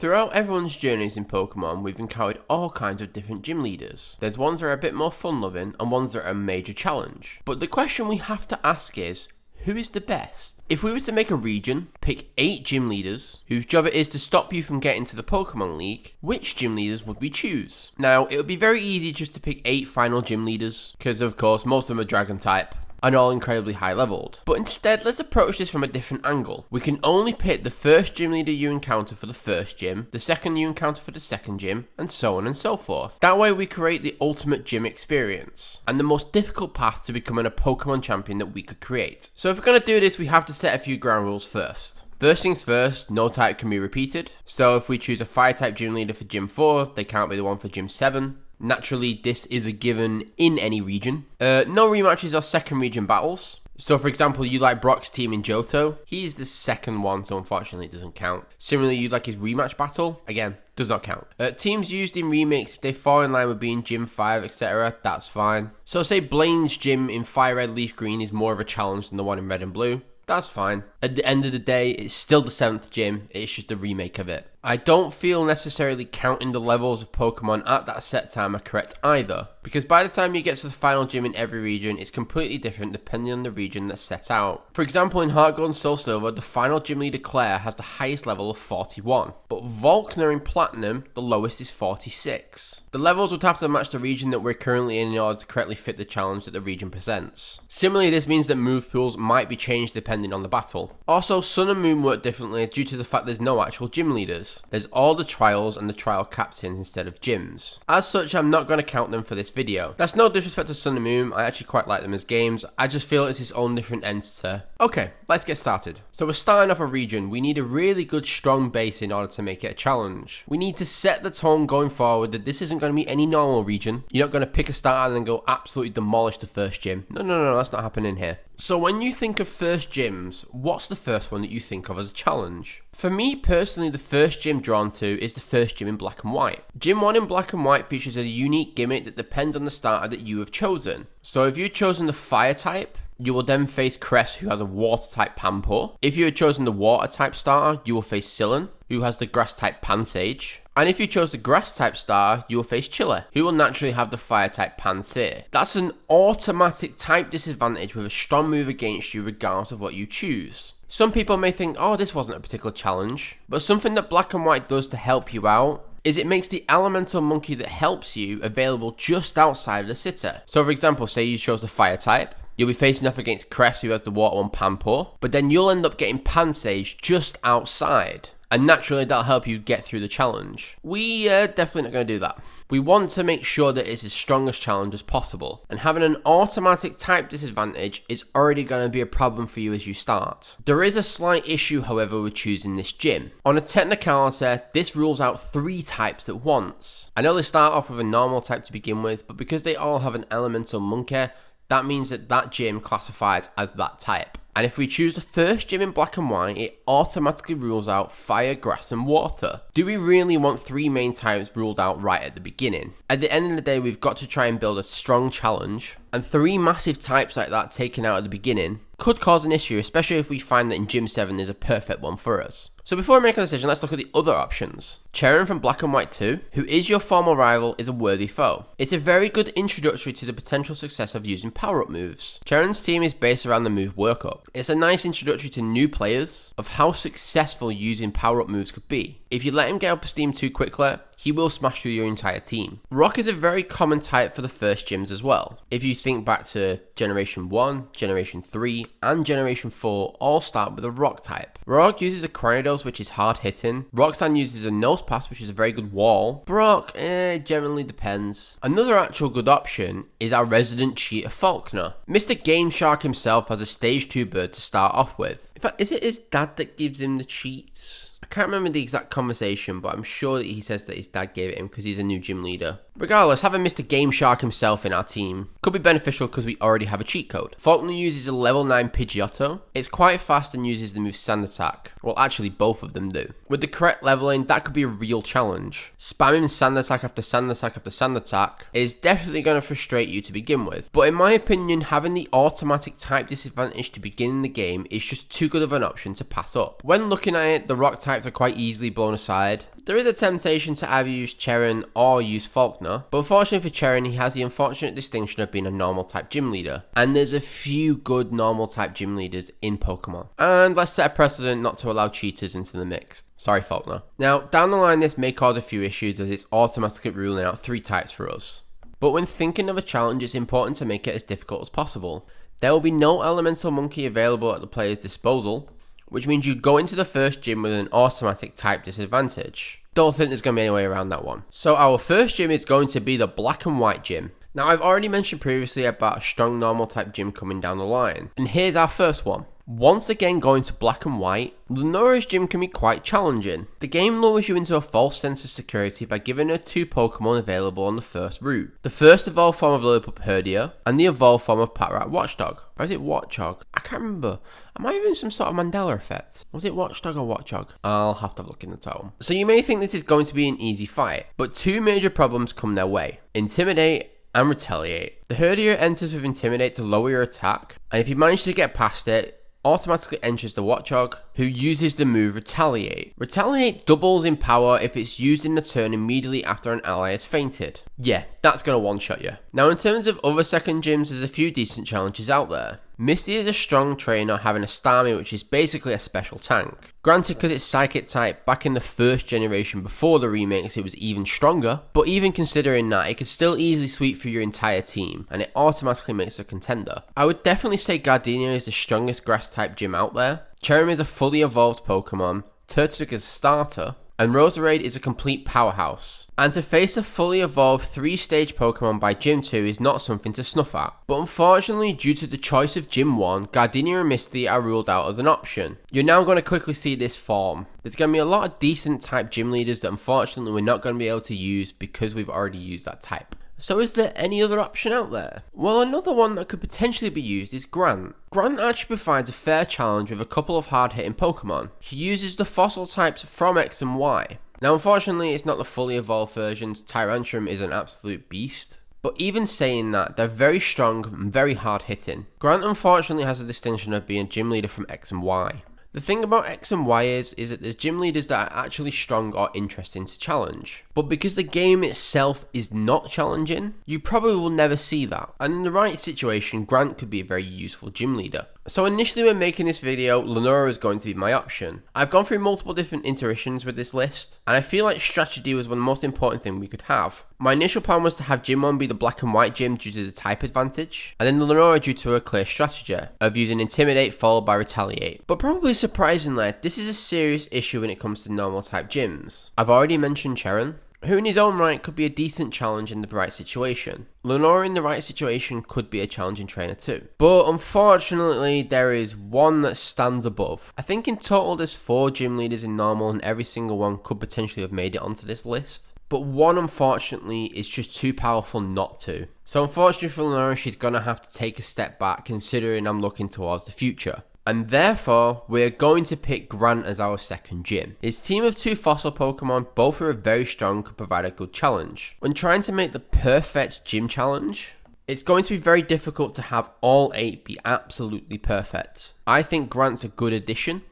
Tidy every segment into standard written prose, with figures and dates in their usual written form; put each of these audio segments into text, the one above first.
Throughout everyone's journeys in Pokemon, we've encountered all kinds of different gym leaders. There's ones that are a bit more fun-loving and ones that are a major challenge. But the question we have to ask is, who is the best? If we were to make a region, pick 8 gym leaders, whose job it is to stop you from getting to the Pokemon League, which gym leaders would we choose? Now, it would be very easy just to pick 8 final gym leaders, because of course most of them are Dragon type, and all incredibly high leveled. But instead, let's approach this from a different angle. We can only pick the first gym leader you encounter for the first gym, the second you encounter for the second gym, and so on and so forth. That way we create the ultimate gym experience, and the most difficult path to becoming a Pokemon champion that we could create. So if we're going to do this, we have to set a few ground rules first. First things first, no type can be repeated. So if we choose a fire type gym leader for gym 4, they can't be the one for gym 7. Naturally, this is a given in any region. No rematches or second region battles. So for example, you like Brock's team in Johto, he's the second one, so unfortunately it doesn't count. Similarly, you like his rematch battle, again, does not count. Teams used in remakes, if they fall in line with being Gym 5, etc., that's fine. So say Blaine's gym in Fire Red Leaf Green is more of a challenge than the one in Red and Blue. That's fine. At the end of the day, it's still the 7th gym, it's just a remake of it. I don't feel necessarily counting the levels of Pokemon at that set time are correct either, because by the time you get to the final gym in every region, it's completely different depending on the region that's set out. For example, in Heart Gold and Soul Silver, the final gym leader Claire has the highest level of 41, but Volkner in Platinum, the lowest is 46. The levels would have to match the region that we're currently in order to correctly fit the challenge that the region presents. Similarly, this means that move pools might be changed depending on the battle. Also, Sun and Moon work differently due to the fact there's no actual gym leaders. There's all the trials and the trial captains instead of gyms. As such, I'm not going to count them for this video. That's no disrespect to Sun and Moon, I actually quite like them as games, I just feel it's its own different entity. Okay, let's get started. So we're starting off a region, we need a really good strong base in order to make it a challenge. We need to set the tone going forward that this isn't going to be any normal region. You're not going to pick a starter and then go absolutely demolish the first gym. No, that's not happening here. So when you think of first gyms, what's the first one that you think of as a challenge? For me personally, the first gym drawn to is the first gym in Black and White. Gym 1 in Black and White features a unique gimmick that depends on the starter that you have chosen. So if you've chosen the fire type, you will then face Cress, who has a water type Panpour. If you had chosen the water type starter, you will face Sillin, who has the grass type Pansage. And if you chose the grass type starter, you will face Chiller, who will naturally have the fire type Pansear. That's an automatic type disadvantage with a strong move against you regardless of what you choose. Some people may think, oh, this wasn't a particular challenge, but something that Black and White does to help you out is it makes the elemental monkey that helps you available just outside of the city. So for example, say you chose the fire type, you'll be facing off against Cress, who has the water one Panpour, but then you'll end up getting Pansage just outside. And naturally, that'll help you get through the challenge. We are definitely not going to do that. We want to make sure that it's as strong a challenge as possible. And having an automatic type disadvantage is already going to be a problem for you as you start. There is a slight issue, however, with choosing this gym. On a technicality, this rules out 3 types at once. I know they start off with a normal type to begin with, but because they all have an elemental monkey, that means that that gym classifies as that type. And if we choose the first gym in Black and White, it automatically rules out fire, grass and water. Do we really want 3 main types ruled out right at the beginning? At the end of the day, we've got to try and build a strong challenge, and 3 massive types like that taken out at the beginning could cause an issue, especially if we find that in Gym 7 is a perfect one for us. So before we make a decision, let's look at the other options. Charon from Black and White 2, who is your former rival, is a worthy foe. It's a very good introductory to the potential success of using power-up moves. Charon's team is based around the move workup. It's a nice introductory to new players of how successful using power-up moves could be. If you let him get up steam too quickly, he will smash through your entire team. Rock is a very common type for the first gyms as well. If you think back to Generation 1, Generation 3, and Generation 4, all start with a Rock type. Rock uses a Cranidos, which is hard hitting. Roxanne uses a Nose Pass, which is a very good wall. Brock, generally depends. Another actual good option is our resident cheater Faulkner. Mr. Game Shark himself has a stage 2 bird to start off with. In fact, is it his dad that gives him the cheats? I can't remember the exact conversation, but I'm sure that he says that his dad gave it him because he's a new gym leader. Regardless, having Mr. Game Shark himself in our team could be beneficial because we already have a cheat code. Faulkner uses a level 9 Pidgeotto. It's quite fast and uses the move Sand Attack. Well, actually both of them do. With the correct leveling, that could be a real challenge. Spamming Sand Attack after Sand Attack after Sand Attack is definitely going to frustrate you to begin with. But in my opinion, having the automatic type disadvantage to begin in the game is just too good of an option to pass up. When looking at it, the rock types are quite easily blown aside. There is a temptation to either use Cheran or use Faulkner, but unfortunately for Cheran, he has the unfortunate distinction of being a normal type gym leader, and there's a few good normal type gym leaders in Pokemon. And let's set a precedent not to allow cheaters into the mix. Sorry, Faulkner. Now, down the line, this may cause a few issues as it's automatically ruling out 3 types for us. But when thinking of a challenge, it's important to make it as difficult as possible. There will be no elemental monkey available at the player's disposal, which means you go into the first gym with an automatic type disadvantage. Don't think there's going to be any way around that one. So our first gym is going to be the black and white gym. Now, I've already mentioned previously about a strong normal type gym coming down the line, and here's our first one. Once again, going to black and white, Lunora's gym can be quite challenging. The game lures you into a false sense of security by giving her 2 Pokemon available on the first route. The first evolved form of Lillipup Herdia, and the evolved form of Patrat Watchdog. Or is it Watchog? I can't remember. Am I even some sort of Mandela effect? Was it Watchdog or Watchog? I'll have to look in the title. So you may think this is going to be an easy fight, but 2 major problems come their way. Intimidate and Retaliate. The Herdia enters with Intimidate to lower your attack, and if you manage to get past it, automatically enters the Watchog, who uses the move Retaliate. Retaliate doubles in power if it's used in the turn immediately after an ally has fainted. Yeah, that's going to one-shot you. Now, in terms of other second gyms, there's a few decent challenges out there. Misty is a strong trainer having a Starmie, which is basically a special tank. Granted, because it's Psychic type, back in the first generation before the remakes it was even stronger, but even considering that, it could still easily sweep through your entire team, and it automatically makes a contender. I would definitely say Gardenia is the strongest grass type gym out there. Cherrim is a fully evolved Pokemon, Turtwig is a starter, and Roserade is a complete powerhouse. And to face a fully evolved 3-stage Pokemon by Gym 2 is not something to snuff at. But unfortunately, due to the choice of Gym 1, Gardenia and Misty are ruled out as an option. You're now going to quickly see this form. There's going to be a lot of decent type gym leaders that unfortunately we're not going to be able to use because we've already used that type. So is there any other option out there? Well, another one that could potentially be used is Grant. Grant actually provides a fair challenge with a couple of hard-hitting Pokemon. He uses the fossil types from X and Y. Now, unfortunately, it's not the fully evolved versions. Tyrantrum is an absolute beast. But even saying that, they're very strong and very hard-hitting. Grant unfortunately has the distinction of being a gym leader from X and Y. The thing about X and Y is that there's gym leaders that are actually strong or interesting to challenge. But because the game itself is not challenging, you probably will never see that. And in the right situation, Grant could be a very useful gym leader. So initially when making this video, Lunora is going to be my option. I've gone through multiple different iterations with this list, and I feel like strategy was one of the most important things we could have. My initial plan was to have Gym 1 be the black and white gym due to the type advantage, and then the Lunora due to a clear strategy of using Intimidate followed by Retaliate. But probably surprisingly, this is a serious issue when it comes to normal type gyms. I've already mentioned Cheran, who in his own right could be a decent challenge in the right situation. Lunora in the right situation could be a challenging trainer too. But unfortunately, there is one that stands above. I think in total there's 4 gym leaders in normal and every single one could potentially have made it onto this list. But one, unfortunately, is just too powerful not to. So unfortunately for Lunora, she's going to have to take a step back considering I'm looking towards the future. And therefore, we're going to pick Grant as our second gym. His team of 2 fossil Pokemon, both who are very strong, could provide a good challenge. When trying to make the perfect gym challenge, it's going to be very difficult to have all 8 be absolutely perfect. I think Grant's a good addition,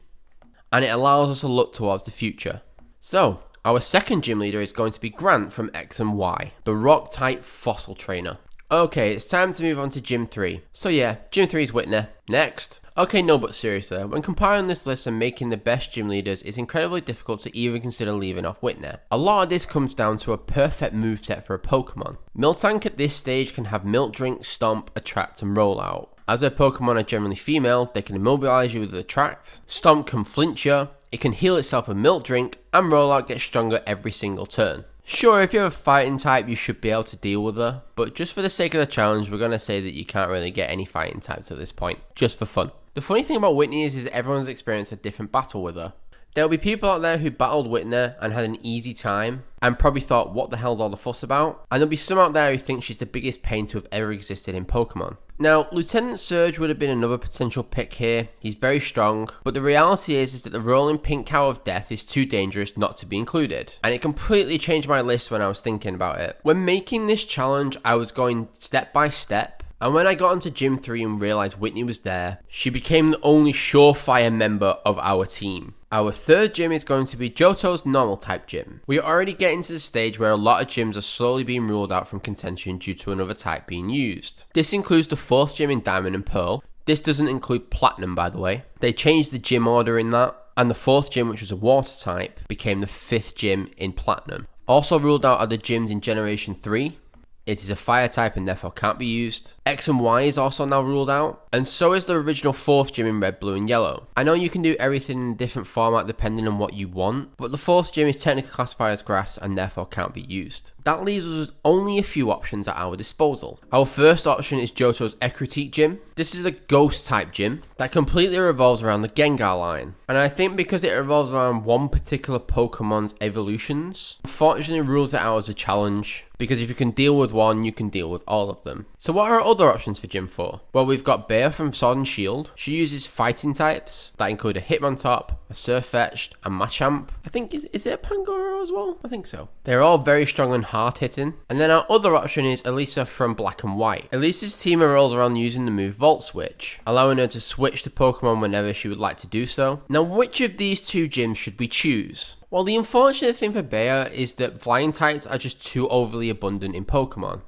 and it allows us to look towards the future. So, our second gym leader is going to be Grant from X and Y, the rock-type fossil trainer. Okay, it's time to move on to Gym 3. So yeah, Gym 3 is Whitner. Next. Okay, no, but seriously, when compiling this list and making the best gym leaders, it's incredibly difficult to even consider leaving off Whitner. A lot of this comes down to a perfect moveset for a Pokemon. Miltank at this stage can have Milk Drink, Stomp, Attract, and Rollout. As their Pokemon are generally female, they can immobilize you with Attract, Stomp can flinch you, it can heal itself with Milk Drink, and Rollout gets stronger every single turn. Sure, if you're a fighting type, you should be able to deal with her, but just for the sake of the challenge, we're going to say that you can't really get any fighting types at this point, just for fun. The funny thing about Whitney is everyone's experienced a different battle with her. There'll be people out there who battled Whitner and had an easy time and probably thought, what the hell's all the fuss about? And there'll be some out there who think she's the biggest pain to have ever existed in Pokemon. Now, Lieutenant Surge would have been another potential pick here. He's very strong, but the reality is that the rolling pink cow of death is too dangerous not to be included. And it completely changed my list when I was thinking about it. When making this challenge, I was going step by step. And when I got into Gym 3 and realised Whitney was there, she became the only surefire member of our team. Our third gym is going to be Johto's normal type gym. We are already getting to the stage where a lot of gyms are slowly being ruled out from contention due to another type being used. This includes the fourth gym in Diamond and Pearl. This doesn't include Platinum, by the way. They changed the gym order in that, and the fourth gym, which was a water type, became the fifth gym in Platinum. Also ruled out are the gyms in Generation 3. It is a fire type and therefore can't be used. X and Y is also now ruled out, and so is the original fourth gym in red, blue and yellow. I know you can do everything in a different format depending on what you want, but the fourth gym is technically classified as grass and therefore can't be used. That leaves us with only a few options at our disposal. Our first option is Johto's Ekritique gym. This is a ghost type gym that completely revolves around the Gengar line, and I think because it revolves around one particular Pokemon's evolutions, unfortunately rules it out as a challenge, because if you can deal with one, you can deal with all of them. So what are our other options for Gym 4? Well, we've got Bea from Sword and Shield. She uses fighting types that include a Hitmontop, a Surfetch'd, a Machamp. I think, is it a Pangoro as well? I think so. They're all very strong and hard hitting. And then our other option is Elisa from Black and White. Elisa's team revolves around using the move Volt Switch, allowing her to switch to Pokemon whenever she would like to do so. Now, which of these two gyms should we choose? Well, the unfortunate thing for Bea is that flying types are just too overly abundant in Pokemon.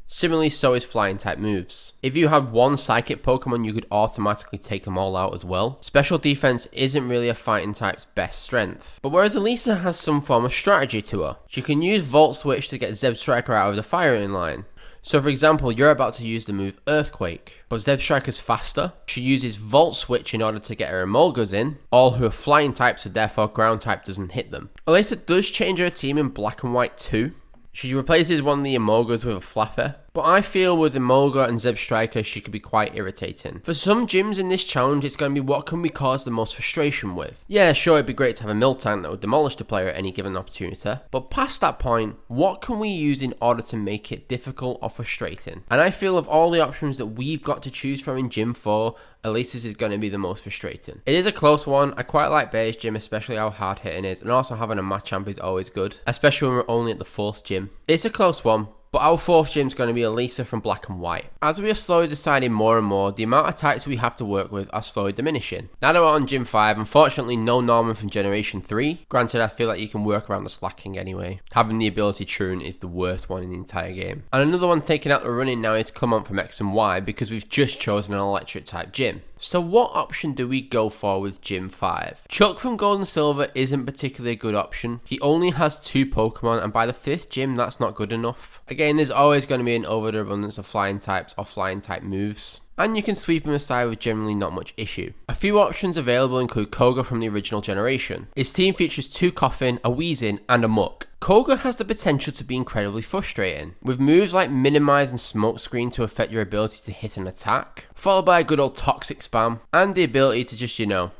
Similarly, so is flying type moves. If you had one psychic Pokemon, you could automatically take them all out as well. Special defense isn't really a fighting type's best strength. But whereas Elisa has some form of strategy to her, she can use Volt Switch to get Zebstrika out of the firing line. So for example, you're about to use the move Earthquake, but Zebstrika's faster. She uses Volt Switch in order to get her Emolgas in, all who are flying types, so therefore ground type doesn't hit them. Elisa does change her team in Black and White too. She replaces one of the Emolgas with a Fluffer, but I feel with Emolga and Zebstrika she could be quite irritating. For some gyms in this challenge, it's going to be what can we cause the most frustration with. Yeah, sure, it'd be great to have a Miltank that would demolish the player at any given opportunity, but past that point, what can we use in order to make it difficult or frustrating? And I feel of all the options that we've got to choose from in Gym 4, Elisa's is going to be the most frustrating. It is a close one. I quite like Bea's gym, especially how hard hitting it is, and also having a Machamp is always good, especially when we're only at the fourth gym. It's a close one, but our fourth gym is going to be Elisa from Black and White. As we are slowly deciding more and more, the amount of types we have to work with are slowly diminishing. Now that we're on Gym 5, unfortunately no Norman from Generation 3. Granted, I feel like you can work around the slacking anyway. Having the ability Troon is the worst one in the entire game. And another one taken out the running now is Clement from X and Y, because we've just chosen an electric type gym. So what option do we go for with Gym 5? Chuck from Gold and Silver isn't particularly a good option. He only has 2 Pokemon, and by the 5th gym that's not good enough. Again, there's always going to be an overabundance of flying types or flying type moves, and you can sweep him aside with generally not much issue. A few options available include Koga from the original generation. His team features 2 Koffing, a Weezing, and a Muk. Koga has the potential to be incredibly frustrating, with moves like Minimize and Smokescreen to affect your ability to hit an attack, followed by a good old Toxic Spam, and the ability to just,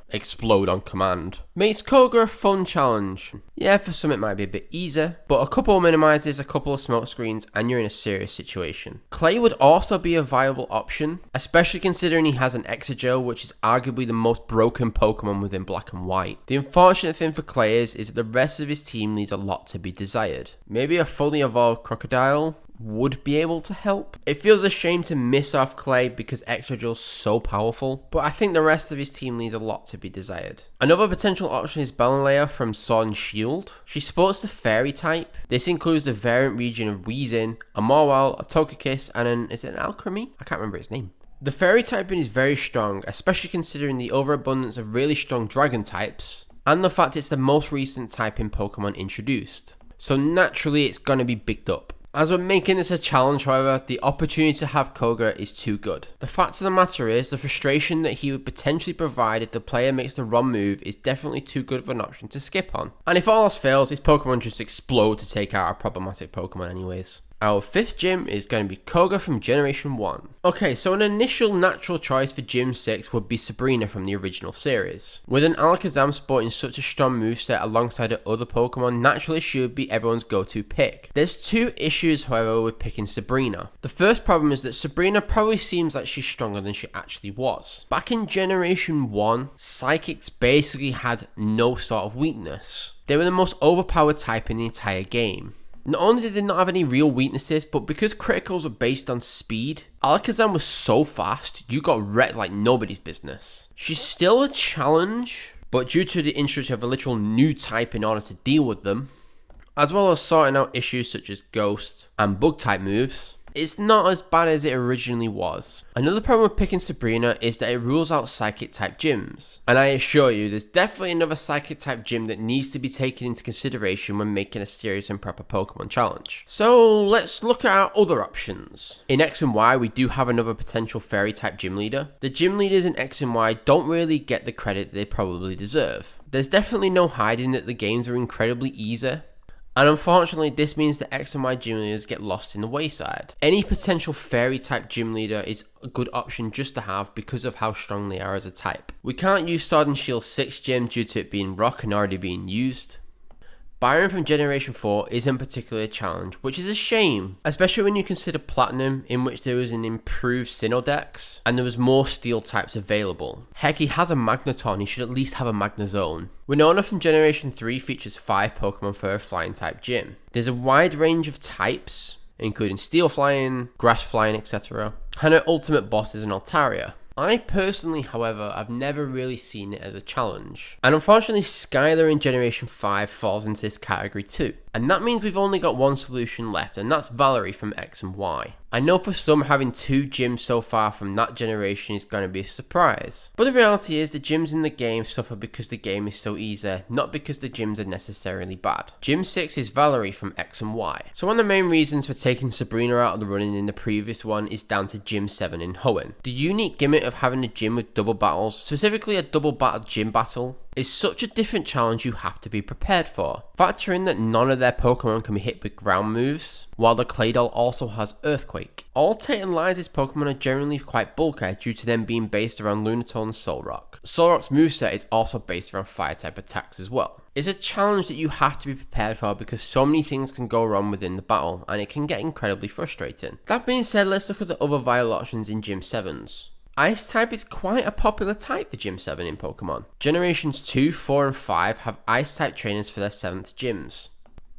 explode on command. Makes Koga a fun challenge. Yeah, for some it might be a bit easier, but a couple of Minimizes, a couple of Smokescreens, and you're in a serious situation. Clay would also be a viable option, especially considering he has an Exegel, which is arguably the most broken Pokemon within Black and White. The unfortunate thing for Clay is that the rest of his team leaves a lot to be desired. Maybe a fully evolved Crocodile would be able to help. It feels a shame to miss off Clay because Extragel's so powerful, but I think the rest of his team leaves a lot to be desired. Another potential option is Ballalea from Sword and Shield. She sports the Fairy type. This includes the variant region of Weezing, a Mawile, a Togekiss, and is it an Alchemy? I can't remember its name. The Fairy typing is very strong, especially considering the overabundance of really strong Dragon types, and the fact it's the most recent type in Pokemon introduced. So naturally it's going to be bigged up. As we're making this a challenge, however, the opportunity to have Koga is too good. The fact of the matter is, the frustration that he would potentially provide if the player makes the wrong move is definitely too good of an option to skip on. And if all else fails, his Pokemon just explode to take out our problematic Pokemon anyways. Our 5th gym is going to be Koga from Generation 1. Okay, so an initial natural choice for Gym 6 would be Sabrina from the original series. With an Alakazam sporting such a strong moveset alongside her other Pokemon, naturally she would be everyone's go-to pick. There's 2 issues, however, with picking Sabrina. The first problem is that Sabrina probably seems like she's stronger than she actually was. Back in Generation 1, Psychics basically had no sort of weakness. They were the most overpowered type in the entire game. Not only did they not have any real weaknesses, but because criticals were based on speed, Alakazam was so fast, you got wrecked like nobody's business. She's still a challenge, but due to the introduction of a literal new type in order to deal with them, as well as sorting out issues such as ghost and bug type moves, it's not as bad as it originally was. Another problem with picking Sabrina is that it rules out psychic type gyms, and I assure you there's definitely another psychic type gym that needs to be taken into consideration when making a serious and proper Pokemon challenge. So let's look at our other options. In X and Y we do have another potential fairy type gym leader. The gym leaders in X and Y don't really get the credit they probably deserve. There's definitely no hiding that the games are incredibly easy, and unfortunately this means that X and Y gym leaders get lost in the wayside. Any potential fairy type gym leader is a good option just to have because of how strong they are as a type. We can't use Sword and Shield 6 gym due to it being rock and already being used. Byron from Generation 4 isn't particularly a challenge, which is a shame, especially when you consider Platinum, in which there was an improved Sinnoh Dex, and there was more Steel types available. Heck, he has a Magneton, he should at least have a Magnezone. Winona from Generation 3 features 5 Pokemon for a Flying type gym. There's a wide range of types, including Steel Flying, Grass Flying, etc. And her ultimate boss is an Altaria. I personally, however, have never really seen it as a challenge. And unfortunately, Skylar in Generation 5 falls into this category too. And that means we've only got one solution left, and that's Valerie from X and Y. I know for some having 2 gyms so far from that generation is going to be a surprise. But the reality is the gyms in the game suffer because the game is so easy, not because the gyms are necessarily bad. Gym 6 is Valerie from X and Y. So one of the main reasons for taking Sabrina out of the running in the previous one is down to Gym 7 in Hoenn. The unique gimmick of having a gym with double battles, specifically a double battle gym battle, is such a different challenge you have to be prepared for. Factor in that none of their Pokemon can be hit with ground moves, while the Claydol also has Earthquake. All Tate and Liza's Pokemon are generally quite bulky due to them being based around Lunatone and Solrock. Solrock's moveset is also based around fire type attacks as well. It's a challenge that you have to be prepared for because so many things can go wrong within the battle and it can get incredibly frustrating. That being said, let's look at the other viable options in Gym 7s. Ice type is quite a popular type for Gym 7 in Pokemon. Generations 2, 4 and 5 have Ice type trainers for their 7th gyms.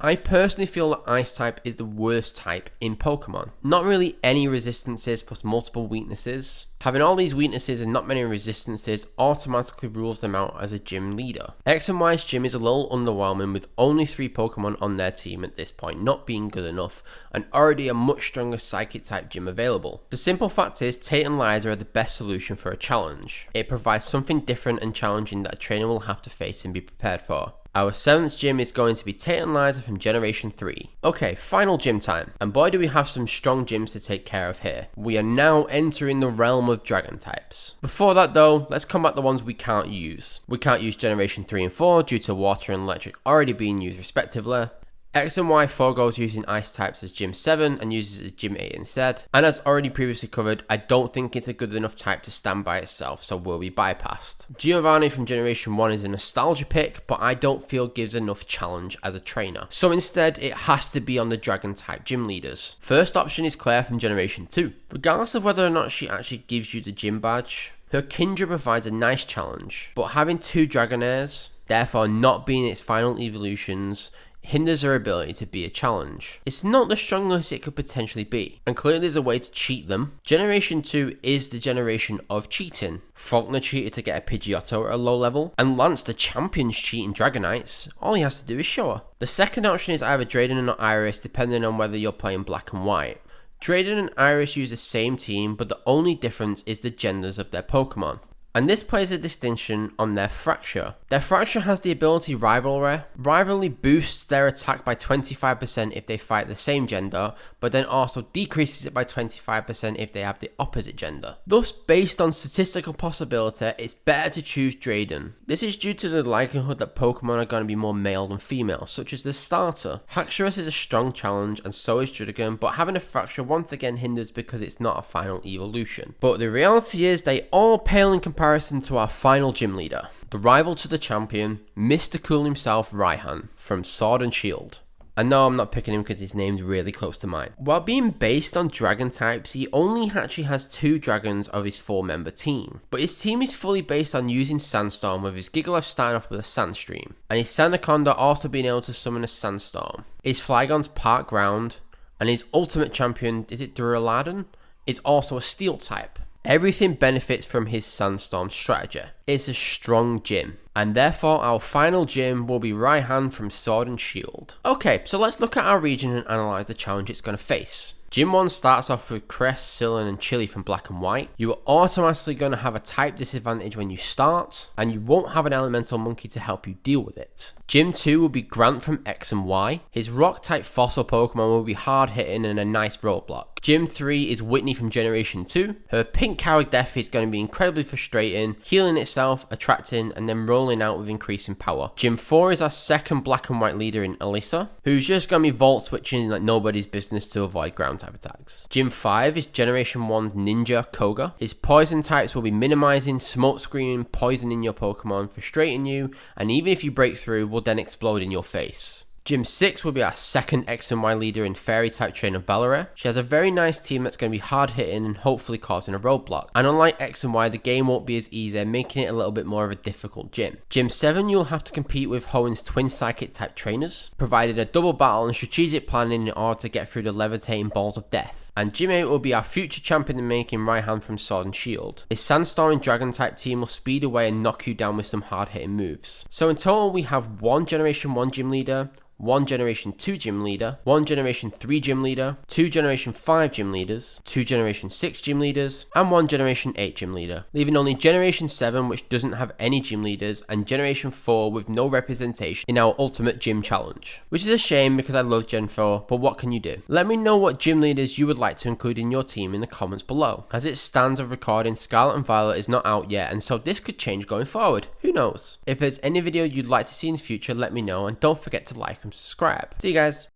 I personally feel that Ice type is the worst type in Pokemon. Not really any resistances plus multiple weaknesses. Having all these weaknesses and not many resistances automatically rules them out as a gym leader. X and Y's gym is a little underwhelming with only 3 Pokemon on their team at this point not being good enough and already a much stronger Psychic type gym available. The simple fact is Tate and Liza are the best solution for a challenge. It provides something different and challenging that a trainer will have to face and be prepared for. Our 7th gym is going to be Tate and Liza from Generation 3. Okay, final gym time. And boy do we have some strong gyms to take care of here. We are now entering the realm of Dragon types. Before that though, let's combat the ones we can't use. We can't use Generation 3 and 4 due to Water and Electric already being used respectively. X and Y foregoes using Ice types as Gym 7 and uses it as Gym 8 instead. And as already previously covered, I don't think it's a good enough type to stand by itself, so will be bypassed. Giovanni from Generation 1 is a nostalgia pick, but I don't feel gives enough challenge as a trainer. So instead, it has to be on the Dragon type gym leaders. First option is Claire from Generation 2. Regardless of whether or not she actually gives you the gym badge, her Kindra provides a nice challenge, but having 2 Dragonairs, therefore not being its final evolutions, hinders her ability to be a challenge. It's not the strongest it could potentially be, and clearly there's a way to cheat them. Generation 2 is the generation of cheating. Faulkner cheated to get a Pidgeotto at a low level, and Lance the champion's cheating Dragonites. All he has to do is show her. The second option is either Drayden or Iris, depending on whether you're playing black and white. Drayden and Iris use the same team, but the only difference is the genders of their Pokemon. And this plays a distinction on their Fracture. Their Fracture has the ability Rivalry. Rivalry boosts their attack by 25% if they fight the same gender, but then also decreases it by 25% if they have the opposite gender. Thus, based on statistical possibility, it's better to choose Drayden. This is due to the likelihood that Pokemon are going to be more male than female, such as the starter. Haxorus is a strong challenge, and so is Druddigon, but having a Fracture once again hinders because it's not a final evolution. But the reality is they all pale in comparison to our final gym leader, the rival to the champion, Mr. Cool himself, Raihan, from Sword and Shield. And no, I'm not picking him because his name's really close to mine. While being based on dragon types, he only actually has 2 dragons of his 4-member team. But his team is fully based on using Sandstorm, with his Gigalef starting off with a Sandstream, and his Sandaconda also being able to summon a Sandstorm. His Flygon's Part Ground, and his ultimate champion, is it Duraludon, is also a Steel type. Everything benefits from his Sandstorm strategy. It's a strong gym, and therefore our final gym will be Raihan from Sword and Shield. Okay, so let's look at our region and analyse the challenge it's going to face. Gym 1 starts off with Crest, Sylvan and Chili from Black and White. You are automatically going to have a type disadvantage when you start, and you won't have an Elemental Monkey to help you deal with it. Gym 2 will be Grant from X and Y. His Rock type Fossil Pokemon will be hard hitting and a nice roadblock. Gym 3 is Whitney from Generation 2. Her pink Caragdeath is going to be incredibly frustrating, healing itself, attracting, and then rolling out with increasing power. Gym 4 is our second Black and White leader in Alyssa, who's just going to be Volt Switching like nobody's business to avoid ground type attacks. Gym 5 is Generation 1's Ninja Koga. His poison types will be minimizing, smoke screening, poisoning your Pokemon, frustrating you, and even if you break through, will then explode in your face. Gym 6 will be our second X and Y leader in Fairy type trainer Valerie. She has a very nice team that's going to be hard hitting and hopefully causing a roadblock. And unlike X and Y, the game won't be as easy, making it a little bit more of a difficult gym. Gym 7 you'll have to compete with Hoenn's twin Psychic type trainers, providing a double battle and strategic planning in order to get through the levitating balls of death. And Gym 8 will be our future champion in making Raihan from Sword and Shield. His Sandstorm and Dragon type team will speed away and knock you down with some hard hitting moves. So in total we have one Generation 1 gym leader, one Generation 2 gym leader, one Generation 3 gym leader, two Generation 5 gym leaders, two Generation 6 gym leaders, and one Generation 8 gym leader, leaving only Generation 7 which doesn't have any gym leaders, and Generation 4 with no representation in our Ultimate Gym Challenge. Which is a shame because I love Gen 4, but what can you do? Let me know what gym leaders you would like to include in your team in the comments below. As it stands of recording, Scarlet and Violet is not out yet, and so this could change going forward. Who knows? If there's any video you'd like to see in the future, let me know, and don't forget to like and subscribe. See you guys.